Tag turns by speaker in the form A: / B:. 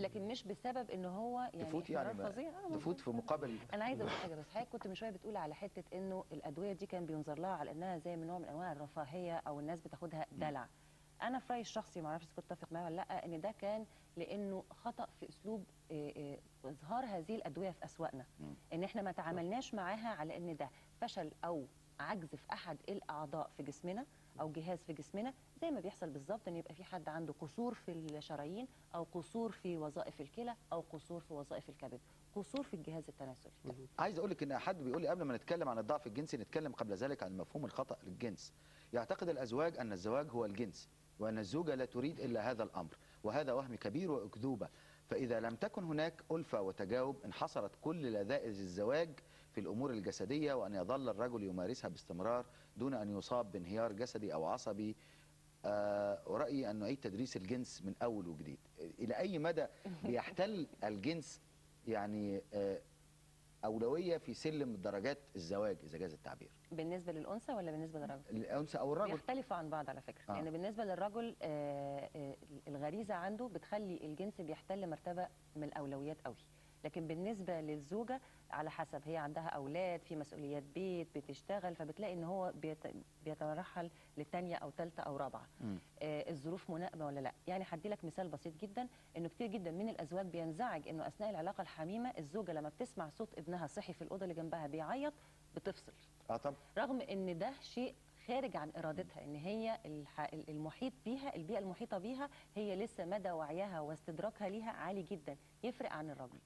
A: لكن مش بسبب ان هو يعني
B: تفوت يعني
A: فظيع.
B: تفوت في مقابل.
A: انا عايزه اقول حاجه بس، حضرتك كنت من شويه بتقول على حته انه الادويه دي كان بينظر لها على انها زي من نوع من انواع الرفاهيه او الناس بتاخدها دلع. انا في رايي الشخصي، ما اعرفش اذا كنت تتفق معايا ولا لا، ان ده كان لانه خطا في اسلوب اظهار هذه الادويه في اسواقنا. ان احنا ما تعاملناش معاها على ان ده فشل او عجز في احد الاعضاء في جسمنا او جهاز في جسمنا، زي ما بيحصل بالظبط ان يبقى في حد عنده قصور في الشرايين او قصور في وظائف الكلى او قصور في وظائف الكبد، قصور في الجهاز التناسلي.
B: عايز اقول لك ان حد بيقول لي قبل ما نتكلم عن الضعف الجنسي نتكلم قبل ذلك عن مفهوم الخطا للجنس. يعتقد الازواج ان الزواج هو الجنس وان الزوجه لا تريد الا هذا الامر، وهذا وهم كبير واكذوبه. فاذا لم تكن هناك الفه وتجاوب انحصرت كل لذائذ الزواج في الامور الجسديه، وان يظل الرجل يمارسها باستمرار دون ان يصاب بانهيار جسدي او عصبي. ورأيي أن نعيد تدريس الجنس من أول وجديد. إلى أي مدى بيحتل الجنس يعني أولوية في سلم درجات الزواج إذا جاز التعبير؟
A: بالنسبة للأنثى ولا بالنسبة للرجل؟
B: الأنثى أو الرجل
A: بيختلفوا عن بعض على فكرة. لأن بالنسبة للرجل الغريزة عنده بتخلي الجنس بيحتل مرتبة من الأولويات قوي، لكن بالنسبة للزوجة على حسب، هي عندها أولاد، في مسؤوليات بيت، بتشتغل، فبتلاقي إن هو بيترحل للثانية أو ثالثة أو رابعة. الظروف مناسبة ولا لا؟ يعني هدي لك مثال بسيط جدا، إنه كتير جدا من الأزواج بينزعج إنه أثناء العلاقة الحميمة الزوجة لما بتسمع صوت ابنها صحي في الأوضة اللي جنبها بيعيط بتفصل.
B: طبعا.
A: رغم إن ده شيء خارج عن إرادتها، إن هي المحيط بيها، البيئة المحيطة بيها، هي لسه مدى وعيها واستدراكها ليها عالي جدا، يفرق عن الرجل.